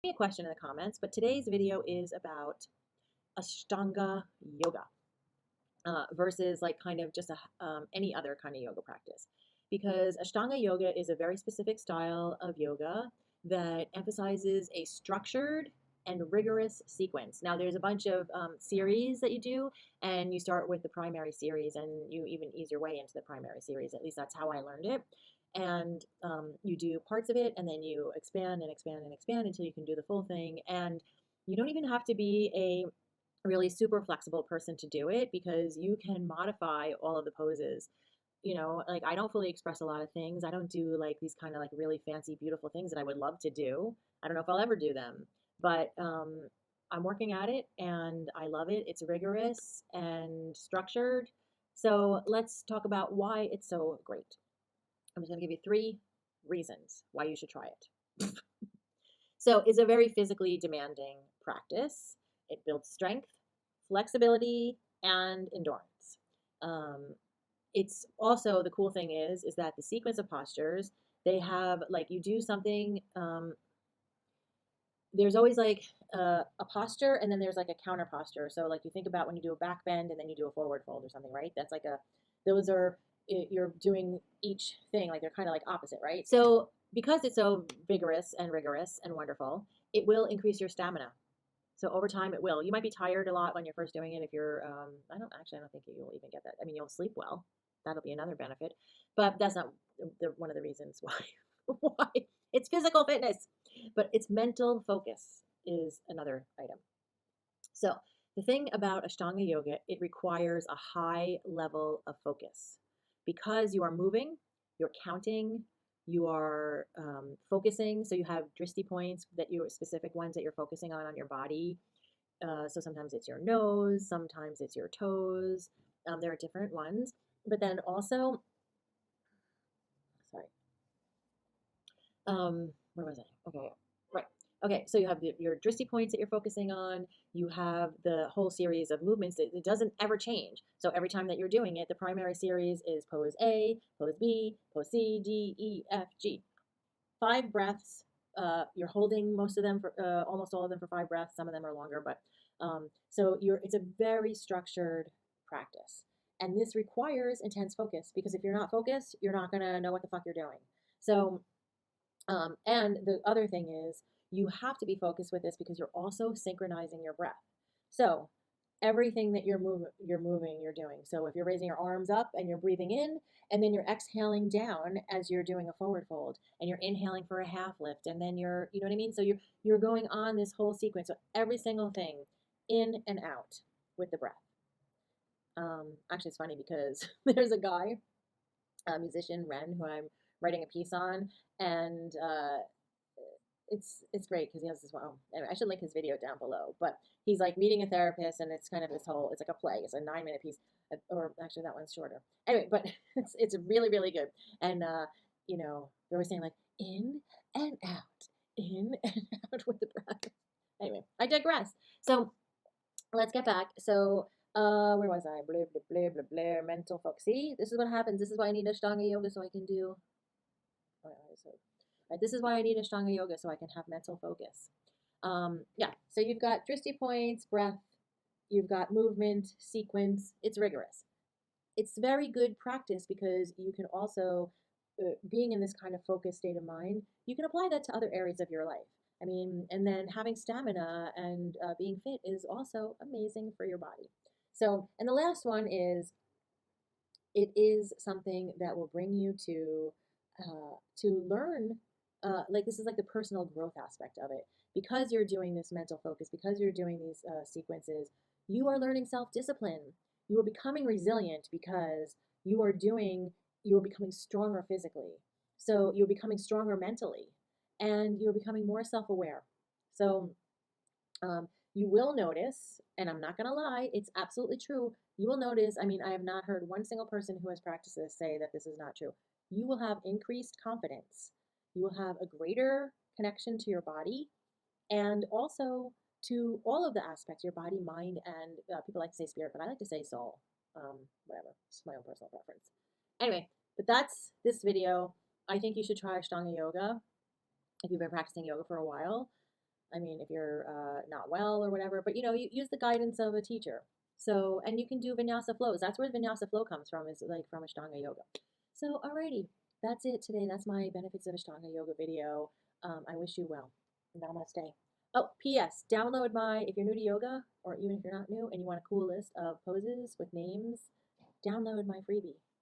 Me a question in the comments, but today's video is about ashtanga yoga versus like kind of just any other kind of yoga practice. Because ashtanga yoga is a very specific style of yoga that emphasizes a structured and rigorous sequence. Now, there's a bunch of series that you do, and you start with the primary series, and you even ease your way into the primary series. At least that's how I learned it. And you do parts of it, and then you expand and expand and expand until you can do the full thing. And you don't even have to be a really super flexible person to do it because you can modify all of the poses. Like I don't fully express a lot of things. I don't do like these kind of like really fancy, beautiful things that I would love to do. I don't know if I'll ever do them, but I'm working at it and I love it. It's rigorous and structured. So let's talk about why it's so great. I'm just going to give you 3 reasons why you should try it. So it's a very physically demanding practice. It builds strength, flexibility, and endurance. It's also, the cool thing is that the sequence of postures, they have like you do something, there's always like a posture and then there's like a counter posture. So like you think about when you do a back bend and then you do a forward fold or something, right? That's like those are, you're doing each thing, like they're kind of like opposite, right? So because it's so vigorous and rigorous and wonderful, it will increase your stamina. So over time it will. You might be tired a lot when you're first doing it if you're, I don't think you'll even get that. I mean, you'll sleep well. That'll be another benefit. But that's not one of the reasons why, why it's physical fitness. But it's mental focus is another item. So the thing about Ashtanga yoga, it requires a high level of focus because you are moving, you're counting, you are focusing. So you have drishti points that you specific ones that you're focusing on your body. So sometimes it's your nose, sometimes it's your toes. There are different ones, but then also, sorry, where was I? Okay, right. Okay, so you have your drishti points that you're focusing on. You have the whole series of movements. It doesn't ever change. So every time that you're doing it, the primary series is pose A, pose B, pose C, D, E, F, G. 5 breaths. You're holding most of them for almost all of them for 5 breaths. Some of them are longer, but so it's a very structured practice. And this requires intense focus because if you're not focused, you're not gonna know what the fuck you're doing. So and the other thing is you have to be focused with this because you're also synchronizing your breath. So everything that you're moving, you're doing. So if you're raising your arms up and you're breathing in, and then you're exhaling down as you're doing a forward fold, and you're inhaling for a half lift, and then you know what I mean? So you're going on this whole sequence. So every single thing, in and out with the breath. Actually, it's funny because there's a guy, a musician, Ren, who I'm writing a piece on, and it's great because he has this one. Oh, anyway, I should link his video down below. But he's like meeting a therapist, and it's kind of this whole. It's like a play. It's a 9-minute piece, or actually that one's shorter. Anyway, but it's really really good. And they're always saying like in and out, in and out with the breath. Anyway, I digress. So let's get back. So where was I? Blah blah blah blah blah. Mental focus. See, this is what happens. This is why I need Ashtanga yoga so I can do. Right, this is why I need Ashtanga yoga so I can have mental focus. Yeah, so you've got drishti points, breath, you've got movement, sequence. It's rigorous. It's very good practice because you can also, being in this kind of focused state of mind, you can apply that to other areas of your life. I mean, and then having stamina and being fit is also amazing for your body. So, and the last one is, it is something that will bring you to learn. Like this is like the personal growth aspect of it. Because you're doing this mental focus, because you're doing these sequences, you are learning self-discipline. You are becoming resilient because you are becoming stronger physically. So you're becoming stronger mentally, and you're becoming more self-aware. So you will notice, and I'm not going to lie, it's absolutely true. You will notice, I mean, I have not heard one single person who has practiced this say that this is not true. You will have increased confidence. You will have a greater connection to your body and also to all of the aspects, your body, mind, and people like to say spirit, but I like to say soul. Whatever, it's my own personal preference. Anyway, but that's this video. I think you should try Ashtanga yoga if you've been practicing yoga for a while. I mean, if you're not well or whatever, but you use the guidance of a teacher. So, and you can do vinyasa flows. That's where vinyasa flow comes from, is like from Ashtanga yoga. So, alrighty, that's it today. That's my benefits of Ashtanga yoga video. I wish you well. Namaste. Oh, P.S. Download if you're new to yoga, or even if you're not new and you want a cool list of poses with names, download my freebie.